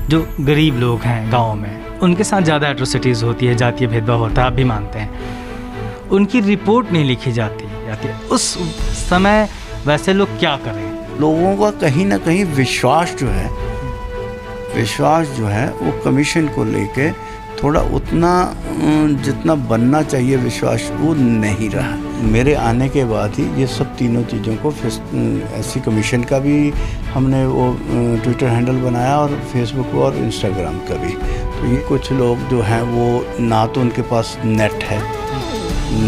जो गरीब लोग हैं गाँव में, उनके साथ ज़्यादा एट्रोसिटीज़ होती है, जातीय भेदभाव होता है, आप भी मानते हैं, उनकी रिपोर्ट नहीं लिखी जाती उस समय वैसे लोग क्या करें? लोगों का कहीं ना कहीं विश्वास जो है वो कमीशन को लेके थोड़ा उतना जितना बनना चाहिए विश्वास वो नहीं रहा। मेरे आने के बाद ही ये सब तीनों चीज़ों को एससी कमीशन का भी हमने वो ट्विटर हैंडल बनाया और फेसबुक और इंस्टाग्राम का भी। तो ये कुछ लोग जो हैं वो ना तो उनके पास नेट है,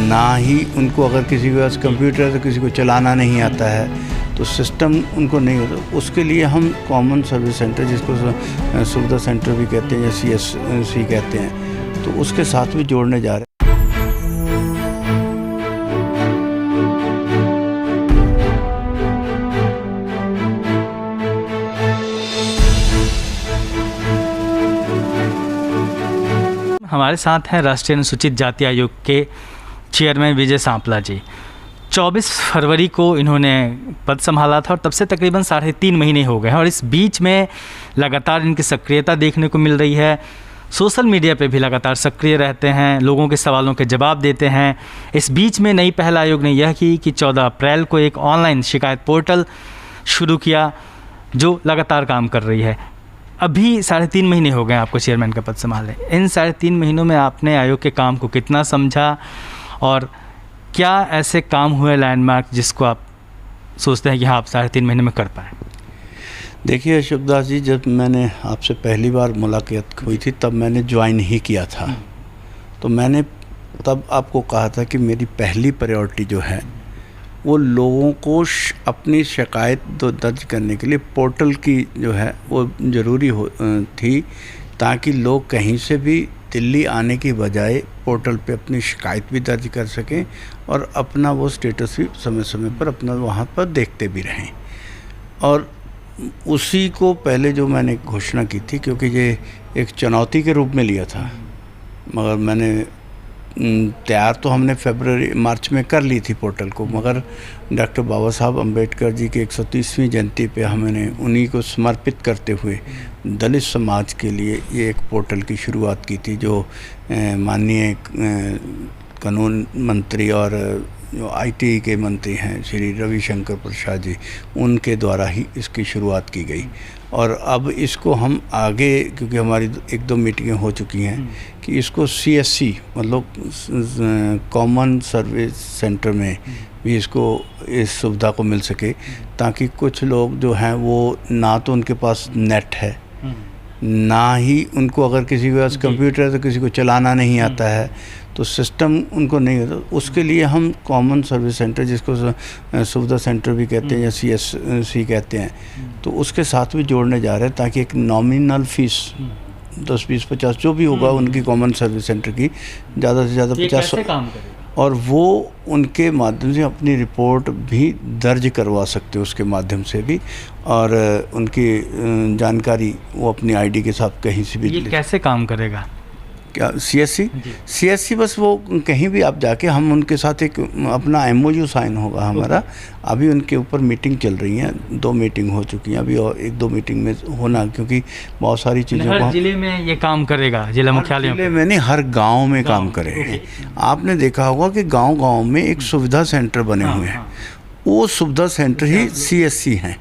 ना ही उनको, अगर किसी के पास कंप्यूटर है तो किसी को चलाना नहीं आता है, तो सिस्टम उनको नहीं होता। उसके लिए हम कॉमन सर्विस सेंटर, जिसको सुविधा सेंटर भी कहते हैं या CSC कहते हैं, तो उसके साथ भी जोड़ने जा रहे हैं। हमारे साथ हैं राष्ट्रीय अनुसूचित जाति आयोग के चेयरमैन विजय सांपला जी। 24 फरवरी को इन्होंने पद संभाला था और तब से तकरीबन 3.5 महीने हो गए हैं और इस बीच में लगातार इनकी सक्रियता देखने को मिल रही है। सोशल मीडिया पे भी लगातार सक्रिय रहते हैं, लोगों के सवालों के जवाब देते हैं। इस बीच में नई पहल आयोग ने यह की कि 14 अप्रैल को एक ऑनलाइन शिकायत पोर्टल शुरू किया जो लगातार काम कर रही है। अभी 3.5 महीने हो गए आपको चेयरमैन का पद संभाले। इन 3.5 महीनों में आपने आयोग के काम को कितना समझा और क्या ऐसे काम हुए लैंडमार्क जिसको आप सोचते हैं कि हाँ आप 3.5 महीने में कर पाए? देखिए शुभदास जी, जब मैंने आपसे पहली बार मुलाकात हुई थी तब मैंने ज्वाइन ही किया था। तो मैंने तब आपको कहा था कि मेरी पहली प्रायोरिटी जो है वो लोगों को अपनी शिकायत दर्ज करने के लिए पोर्टल की जो है वो ज़रूरी थी, ताकि लोग कहीं से भी दिल्ली आने की बजाय पोर्टल पे अपनी शिकायत भी दर्ज कर सकें और अपना वो स्टेटस भी समय समय पर अपना वहाँ पर देखते भी रहें। और उसी को पहले जो मैंने घोषणा की थी, क्योंकि ये एक चुनौती के रूप में लिया था, मगर मैंने तैयार तो हमने मार्च में कर ली थी पोर्टल को, मगर डॉक्टर बाबा साहब अम्बेडकर जी की 130वीं जयंती पे हमने उन्हीं को समर्पित करते हुए दलित समाज के लिए ये एक पोर्टल की शुरुआत की थी, जो माननीय कानून मंत्री और जो IT के मंत्री हैं श्री रविशंकर प्रसाद जी, उनके द्वारा ही इसकी शुरुआत की गई। और अब इसको हम आगे, क्योंकि हमारी 1-2 मीटिंगें हो चुकी हैं, कि इसको CSC मतलब कॉमन सर्विस सेंटर में भी इसको इस सुविधा को मिल सके, ताकि कुछ लोग जो हैं वो ना तो उनके पास नेट है, ना ही उनको, अगर किसी के पास कंप्यूटर है तो किसी को चलाना नहीं आता है, तो सिस्टम उनको नहीं होता। उसके लिए हम कॉमन सर्विस सेंटर, जिसको सुविधा सेंटर भी कहते हैं या CSC कहते हैं, तो उसके साथ भी जोड़ने जा रहे हैं, ताकि एक नॉमिनल फीस 10, 20, 50 जो भी होगा उनकी कॉमन सर्विस सेंटर की, ज़्यादा से ज़्यादा 50 काम करें और वो उनके माध्यम से अपनी रिपोर्ट भी दर्ज करवा सकते हो, उसके माध्यम से भी, और उनकी जानकारी वो अपनी ID के साथ कहीं से भी। ये कैसे काम करेगा? क्या CSC बस वो कहीं भी आप जाके, हम उनके साथ एक अपना MOU साइन होगा हमारा। अभी उनके ऊपर मीटिंग चल रही है, 2 मीटिंग हो चुकी हैं अभी, और 1-2 मीटिंग में होना, क्योंकि बहुत सारी चीज़ों को हर जिले में ये काम करेगा, जिला मुख्यालय जिले में नहीं, हर गांव में काम करेगा। आपने देखा होगा कि गांव-गांव में एक सुविधा सेंटर बने हुए हैं, वो सुविधा सेंटर ही CSC हैं,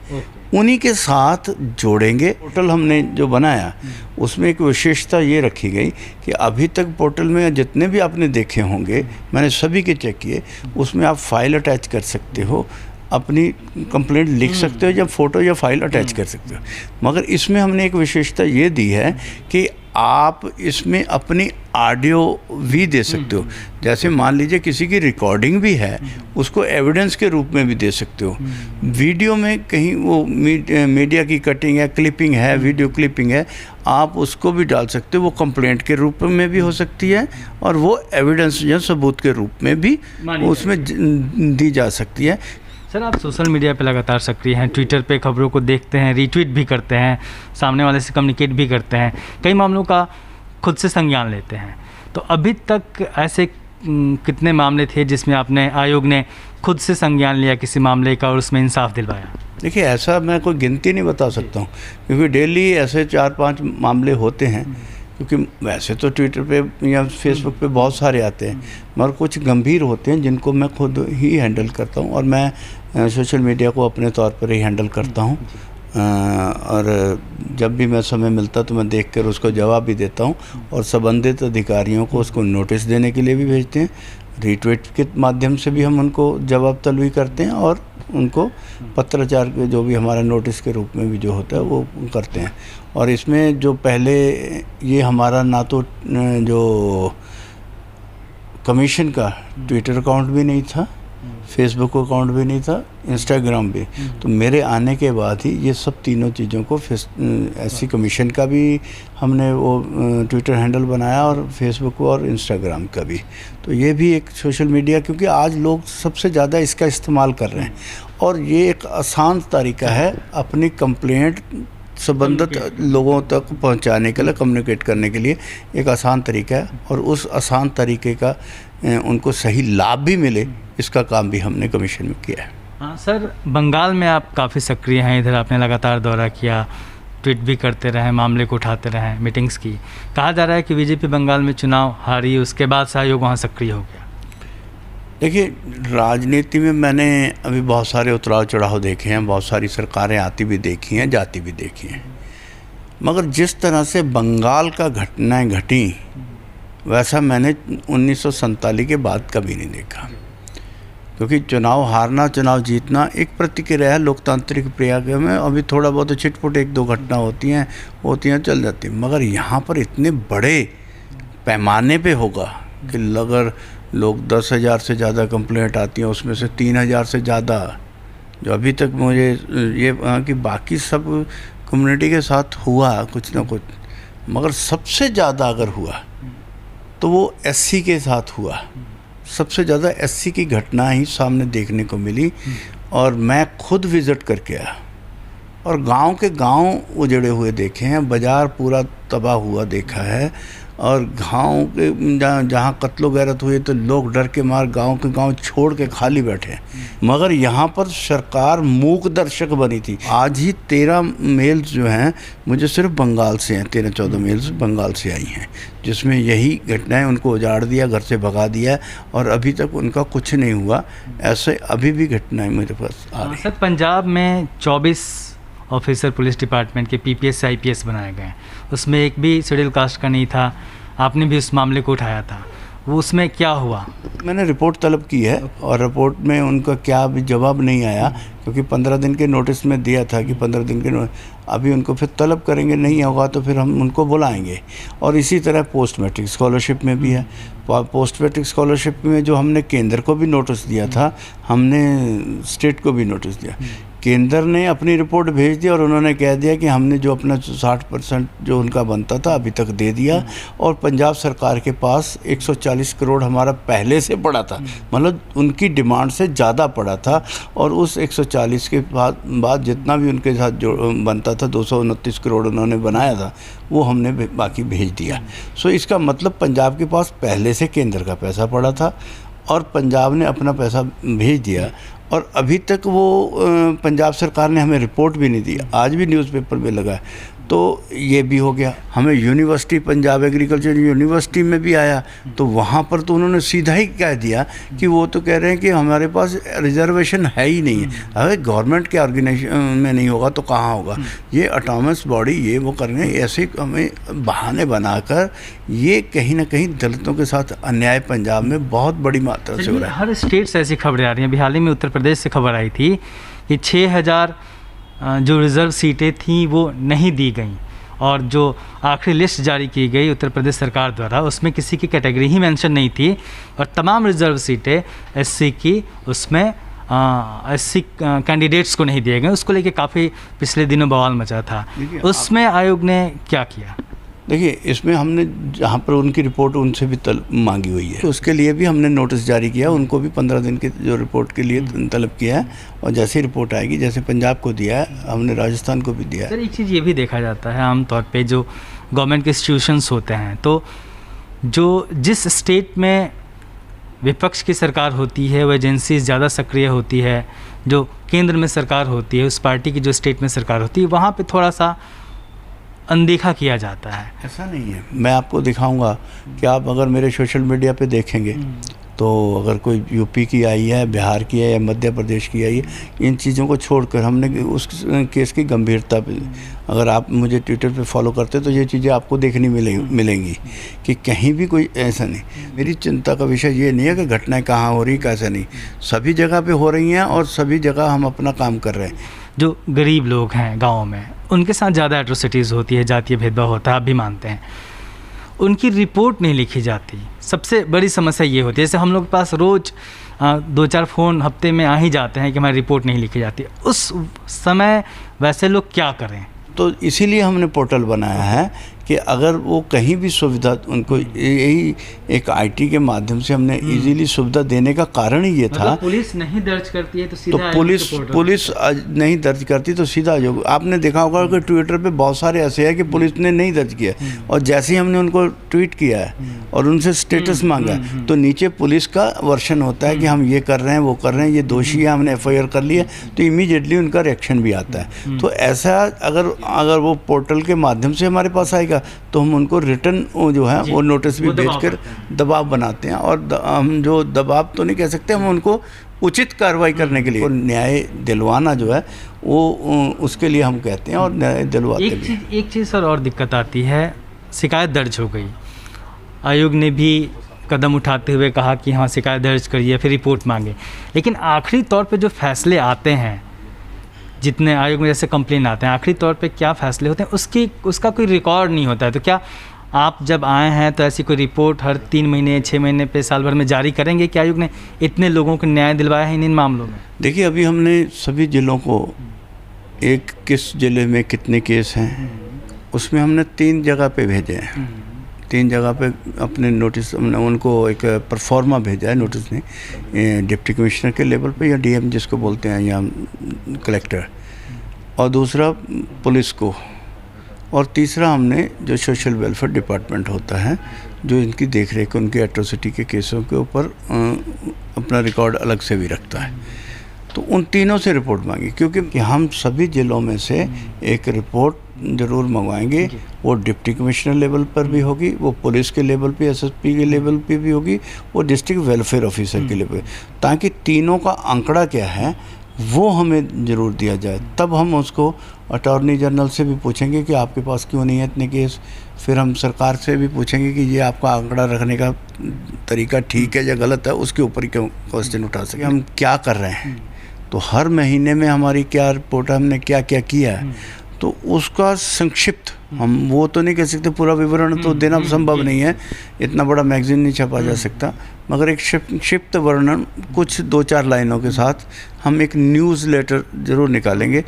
उन्हीं के साथ जोड़ेंगे। पोर्टल हमने जो बनाया उसमें एक विशेषता ये रखी गई कि अभी तक पोर्टल में जितने भी आपने देखे होंगे, मैंने सभी के चेक किए, उसमें आप फाइल अटैच कर सकते हो, अपनी कंप्लेंट लिख सकते हो, या फ़ोटो या फाइल अटैच कर सकते हो। मगर इसमें हमने एक विशेषता ये दी है कि आप इसमें अपनी ऑडियो भी दे सकते हो। जैसे मान लीजिए किसी की रिकॉर्डिंग भी है, उसको एविडेंस के रूप में भी दे सकते हो। वीडियो में कहीं वो मीडिया की कटिंग है, क्लिपिंग है, वीडियो क्लिपिंग है, आप उसको भी डाल सकते हो। वो कंप्लेंट के रूप में भी हो सकती है और वो एविडेंस या सबूत के रूप में भी उसमें दी जा सकती है। सर, आप सोशल मीडिया पे लगातार सक्रिय हैं, ट्विटर पे खबरों को देखते हैं, रीट्वीट भी करते हैं, सामने वाले से कम्युनिकेट भी करते हैं, कई मामलों का खुद से संज्ञान लेते हैं। तो अभी तक ऐसे कितने मामले थे जिसमें आपने, आयोग ने खुद से संज्ञान लिया किसी मामले का और उसमें इंसाफ दिलवाया? देखिए ऐसा मैं कोई गिनती नहीं बता सकता हूँ, क्योंकि डेली ऐसे 4-5 मामले होते हैं। क्योंकि वैसे तो ट्विटर पे या फेसबुक पे बहुत सारे आते हैं, मगर कुछ गंभीर होते हैं जिनको मैं खुद ही हैंडल करता हूँ, और मैं सोशल मीडिया को अपने तौर पर ही हैंडल करता हूँ। और जब भी मैं समय मिलता तो मैं देखकर उसको जवाब भी देता हूँ, और संबंधित अधिकारियों को उसको नोटिस देने के लिए भी भेजते हैं। रीट्वीट के माध्यम से भी हम उनको जवाब तलबी करते हैं, और उनको पत्राचार के जो भी हमारा नोटिस के रूप में भी जो होता है वो करते हैं। और इसमें जो पहले ये हमारा ना तो जो कमीशन का ट्विटर अकाउंट भी नहीं था, फेसबुक अकाउंट भी नहीं था, इंस्टाग्राम भी। तो मेरे आने के बाद ही ये सब तीनों चीज़ों को एससी कमीशन का भी हमने वो ट्विटर हैंडल बनाया, और फेसबुक और इंस्टाग्राम का भी। तो ये भी एक सोशल मीडिया, क्योंकि आज लोग सबसे ज़्यादा इसका इस्तेमाल कर रहे हैं, और ये एक आसान तरीका है अपनी कंप्लेंट संबंधित लोगों तक पहुंचाने के लिए, कम्युनिकेट करने के लिए एक आसान तरीका है। और उस आसान तरीके का उनको सही लाभ भी मिले, इसका काम भी हमने कमीशन में किया है। हाँ सर, बंगाल में आप काफ़ी सक्रिय हैं, इधर आपने लगातार दौरा किया, ट्वीट भी करते रहे, मामले को उठाते रहे, मीटिंग्स की। कहा जा रहा है कि बीजेपी बंगाल में चुनाव हारी, उसके बाद सहयोग वहाँ सक्रिय हो गया। देखिए, राजनीति में मैंने अभी बहुत सारे उतराव चढ़ाव देखे हैं, बहुत सारी सरकारें आती भी देखी हैं, जाती भी देखी हैं, मगर जिस तरह से बंगाल का घटनाएं घटी वैसा मैंने 1947 के बाद कभी नहीं देखा। क्योंकि चुनाव हारना, चुनाव जीतना एक प्रतिक्रिया है लोकतांत्रिक प्रक्रिया में। अभी थोड़ा बहुत छिटपुट 1-2 घटना होती हैं, चल जाती हैं, मगर यहाँ पर इतने बड़े पैमाने पे होगा कि अगर लोग 10,000 से ज़्यादा कंप्लेंट आती हैं, उसमें से 3,000 से ज़्यादा जो अभी तक मुझे ये कि बाकी सब कम्युनिटी के साथ हुआ कुछ ना कुछ, मगर सबसे ज़्यादा अगर हुआ तो वो एससी के साथ हुआ। सबसे ज़्यादा एससी की घटना ही सामने देखने को मिली, और मैं खुद विज़िट करके आया, और गांव के गांव उजड़े हुए देखे हैं, बाज़ार पूरा तबाह हुआ देखा है, और गांव के जहाँ कत्लो गैरत हुई तो लोग डर के मार गांव के गांव छोड़ के खाली बैठे। मगर यहाँ पर सरकार मूक दर्शक बनी थी। आज ही 13 मेल्स जो हैं मुझे सिर्फ बंगाल से हैं, 13-14 मेल्स बंगाल से आई हैं, जिसमें यही घटनाएं उनको उजाड़ दिया, घर से भगा दिया, और अभी तक उनका कुछ नहीं हुआ। ऐसे अभी भी घटनाएं मेरे पास आ रही हैं। सर, पंजाब में 24 ऑफिसर पुलिस डिपार्टमेंट के पीपीएस से आईपीएस बनाए गए, उसमें एक भी शेड्यूल कास्ट का नहीं था। आपने भी उस मामले को उठाया था, वो उसमें क्या हुआ? मैंने रिपोर्ट तलब की है, और रिपोर्ट में उनका क्या अभी जवाब नहीं आया, क्योंकि 15 दिन के नोटिस में दिया था कि 15 दिन के अभी उनको फिर तलब करेंगे, नहीं होगा तो फिर हम उनको बुलाएंगे। और इसी तरह पोस्ट मैट्रिक स्कॉलरशिप में भी है। पोस्ट मैट्रिक स्कॉलरशिप में जो हमने केंद्र को भी नोटिस दिया था, हमने स्टेट को भी नोटिस दिया। केंद्र ने अपनी रिपोर्ट भेज दी, और उन्होंने कह दिया कि हमने जो अपना 60% जो उनका बनता था अभी तक दे दिया, और पंजाब सरकार के पास 140 करोड़ हमारा पहले से पड़ा था, मतलब उनकी डिमांड से ज़्यादा पड़ा था। और उस 140 के बाद जितना भी उनके साथ जो बनता था, 229 करोड़ उन्होंने बनाया था, वो हमने बाकी भेज दिया। सो इसका मतलब पंजाब के पास पहले से केंद्र का पैसा पड़ा था, और पंजाब ने अपना पैसा भेज दिया, और अभी तक वो पंजाब सरकार ने हमें रिपोर्ट भी नहीं दी। आज भी न्यूज़पेपर में लगा है। तो ये भी हो गया। हमें यूनिवर्सिटी, पंजाब एग्रीकल्चर यूनिवर्सिटी में भी आया, तो वहाँ पर तो उन्होंने सीधा ही कह दिया कि वो तो कह रहे हैं कि हमारे पास रिजर्वेशन है ही नहीं है। अगर गवर्नमेंट के ऑर्गेनाइजेशन में नहीं होगा तो कहाँ होगा? ये ऑटोनमस बॉडी ये वो कर रहे हैं, ऐसे हमें बहाने बनाकर ये कहीं ना कहीं दलितों के साथ अन्याय पंजाब में बहुत बड़ी मात्रा से हो रहा है। हर स्टेट से ऐसी खबरें आ रही हैं। अभी हाल ही में उत्तर प्रदेश से खबर आई थी कि 6,000 जो रिज़र्व सीटें थीं वो नहीं दी गई, और जो आखिरी लिस्ट जारी की गई उत्तर प्रदेश सरकार द्वारा उसमें किसी की कैटेगरी ही मेंशन नहीं थी, और तमाम रिज़र्व सीटें एससी की उसमें एससी कैंडिडेट्स को नहीं दिए गए। उसको लेके काफ़ी पिछले दिनों बवाल मचा था। उसमें आयोग ने क्या किया? देखिए, इसमें हमने जहाँ पर उनकी रिपोर्ट उनसे भी मांगी हुई है, तो उसके लिए भी हमने नोटिस जारी किया। उनको भी 15 दिन के जो रिपोर्ट के लिए तलब किया है, और जैसे ही रिपोर्ट आएगी, जैसे पंजाब को दिया है हमने राजस्थान को भी दिया है। सर, एक चीज़ ये भी देखा जाता है आमतौर पे जो गवर्नमेंट के इंस्टीट्यूशंस होते हैं, तो जो जिस स्टेट में विपक्ष की सरकार होती है वो एजेंसी ज़्यादा सक्रिय होती है, जो केंद्र में सरकार होती है उस पार्टी की जो स्टेट में सरकार होती है वहाँ पे थोड़ा सा अनदेखा किया जाता है। ऐसा नहीं है, मैं आपको दिखाऊंगा कि आप अगर मेरे सोशल मीडिया पे देखेंगे तो अगर कोई यूपी की आई है, बिहार की है या मध्य प्रदेश की आई है, इन चीज़ों को छोड़कर हमने उस केस की गंभीरता पे, अगर आप मुझे ट्विटर पे फॉलो करते तो ये चीज़ें आपको देखने मिलेंगी कि कहीं भी कोई ऐसा नहीं। मेरी चिंता का विषय ये नहीं है कि घटनाएं कहाँ हो रही कैसे नहीं, सभी जगह पे हो रही हैं और सभी जगह हम अपना काम कर रहे हैं। जो गरीब लोग हैं गाँव में उनके साथ ज़्यादा एट्रोसिटीज़ होती है, जातीय भेदभाव होता है, आप भी मानते हैं, उनकी रिपोर्ट नहीं लिखी जाती। सबसे बड़ी समस्या ये होती है, जैसे हम लोग के पास रोज़ 2-4 फ़ोन हफ्ते में आ ही जाते हैं कि हमारी रिपोर्ट नहीं लिखी जाती। उस समय वैसे लोग क्या करें? तो इसीलिए हमने पोर्टल बनाया है कि अगर वो कहीं भी सुविधा उनको, यही एक आईटी के माध्यम से हमने इजीली सुविधा देने का कारण ही ये था। मतलब पुलिस नहीं दर्ज करती है तो सीधा तो पुलिस नहीं दर्ज करती तो सीधा जो आपने देखा होगा कि ट्विटर पे बहुत सारे ऐसे हैं कि पुलिस ने नहीं दर्ज किया और जैसे ही हमने उनको ट्वीट किया है और उनसे स्टेटस मांगा है तो नीचे पुलिस का वर्शन होता है कि हम ये कर रहे हैं, वो कर रहे हैं, ये दोषी है, हमने एफआईआर कर लिया, तो इमीडिएटली उनका रिएक्शन भी आता है। तो ऐसा अगर वो पोर्टल के माध्यम से हमारे पास आएगा तो हम उनको रिटर्न जो है वो नोटिस भी भेजकर दबाव बनाते हैं। और हम जो दबाव तो नहीं कह सकते, हम उनको उचित कार्रवाई करने के लिए न्याय दिलवाना जो है वो उसके लिए हम कहते हैं और न्याय दिलवाते भी। एक चीज़ सर और दिक्कत आती है, शिकायत दर्ज हो गई, आयोग ने भी कदम उठाते हुए कहा कि हाँ शिकायत दर्ज करिए, फिर रिपोर्ट मांगे, लेकिन आखिरी तौर पे जो फैसले आते हैं, जितने आयोग में जैसे कंप्लेन आते हैं, आखिरी तौर पे क्या फैसले होते हैं उसका कोई रिकॉर्ड नहीं होता है। तो क्या आप जब आए हैं तो ऐसी कोई रिपोर्ट हर 3 महीने 6 महीने पे साल भर में जारी करेंगे कि आयोग ने इतने लोगों को न्याय दिलवाया है इन मामलों में? देखिए, अभी हमने सभी जिलों को एक किस ज़िले में कितने केस हैं उसमें हमने 3 जगह पे भेजे हैं। 3 जगह पे अपने नोटिस हमने उनको एक परफॉर्मा भेजा है, नोटिस ने डिप्टी कमिश्नर के लेवल पे या डीएम जिसको बोलते हैं या कलेक्टर, और दूसरा पुलिस को, और तीसरा हमने जो सोशल वेलफेयर डिपार्टमेंट होता है जो इनकी देखरेख उनकी एट्रोसिटी के केसों के ऊपर अपना रिकॉर्ड अलग से भी रखता है, तो उन तीनों से रिपोर्ट मांगी, क्योंकि हम सभी ज़िलों में से एक रिपोर्ट ज़रूर मंगवाएंगे। वो डिप्टी कमिश्नर लेवल पर भी होगी, वो पुलिस के लेवल पे एसएसपी के लेवल पे भी होगी, वो डिस्ट्रिक्ट वेलफेयर ऑफिसर के लेवल, ताकि तीनों का आंकड़ा क्या है वो हमें ज़रूर दिया जाए। तब हम उसको अटॉर्नी जनरल से भी पूछेंगे कि आपके पास क्यों नहीं है इतने केस, फिर हम सरकार से भी पूछेंगे कि ये आपका आंकड़ा रखने का तरीका ठीक है या गलत है, उसके ऊपर क्यों क्वेश्चन उठा सके। हम क्या कर रहे हैं, तो हर महीने में हमारी क्या रिपोर्ट, हमने क्या क्या किया है, तो उसका संक्षिप्त, हम वो तो नहीं कह सकते, पूरा विवरण तो देना संभव नहीं है, इतना बड़ा मैगजीन नहीं छपा जा सकता, मगर एक संक्षिप्त वर्णन कुछ 2-4 लाइनों के साथ हम एक न्यूज़ लेटर ज़रूर निकालेंगे।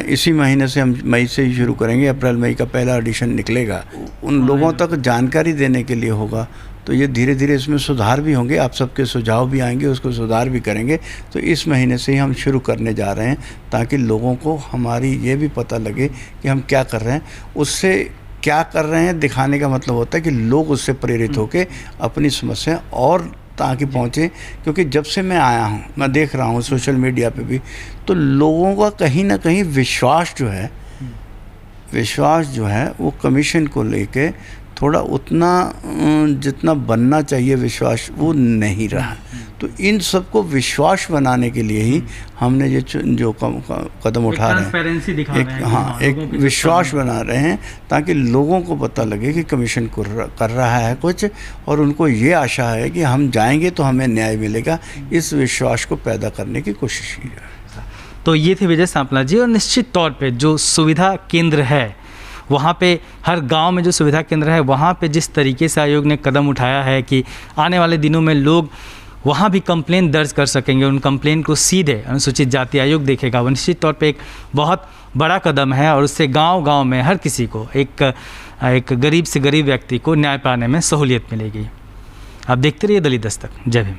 इसी महीने से हम मई से ही शुरू करेंगे, अप्रैल मई का पहला एडिशन निकलेगा, उन लोगों तक जानकारी देने के लिए होगा। तो ये धीरे धीरे इसमें सुधार भी होंगे, आप सबके सुझाव भी आएंगे, उसको सुधार भी करेंगे। तो इस महीने से ही हम शुरू करने जा रहे हैं ताकि लोगों को हमारी ये भी पता लगे कि हम क्या कर रहे हैं। उससे क्या कर रहे हैं दिखाने का मतलब होता है कि लोग उससे प्रेरित होकर अपनी समस्या और ताकि पहुँचे, क्योंकि जब से मैं आया हूँ मैं देख रहा हूँ सोशल मीडिया पे भी, तो लोगों का कहीं ना कहीं विश्वास जो है वो कमीशन को लेके थोड़ा उतना जितना बनना चाहिए विश्वास वो नहीं रहा। तो इन सबको विश्वास बनाने के लिए ही हमने ये जो कदम उठा रहे हैं, एक विश्वास बना रहे हैं ताकि लोगों को पता लगे कि कमीशन कर रहा है कुछ, और उनको ये आशा है कि हम जाएंगे तो हमें न्याय मिलेगा। इस विश्वास को पैदा करने की कोशिश की है। तो ये थे विजय सांपला जी। और निश्चित तौर पे जो सुविधा केंद्र है वहाँ पे, हर गांव में जो सुविधा केंद्र है वहाँ पे जिस तरीके से आयोग ने कदम उठाया है कि आने वाले दिनों में लोग वहाँ भी कंप्लेन दर्ज कर सकेंगे, उन कंप्लेन को सीधे अनुसूचित जाति आयोग देखेगा, वो निश्चित तौर पे एक बहुत बड़ा कदम है। और उससे गांव-गांव में हर किसी को, एक गरीब से गरीब व्यक्ति को न्याय पाने में सहूलियत मिलेगी। आप देखते रहिए दलित दस्तक। जय भीम।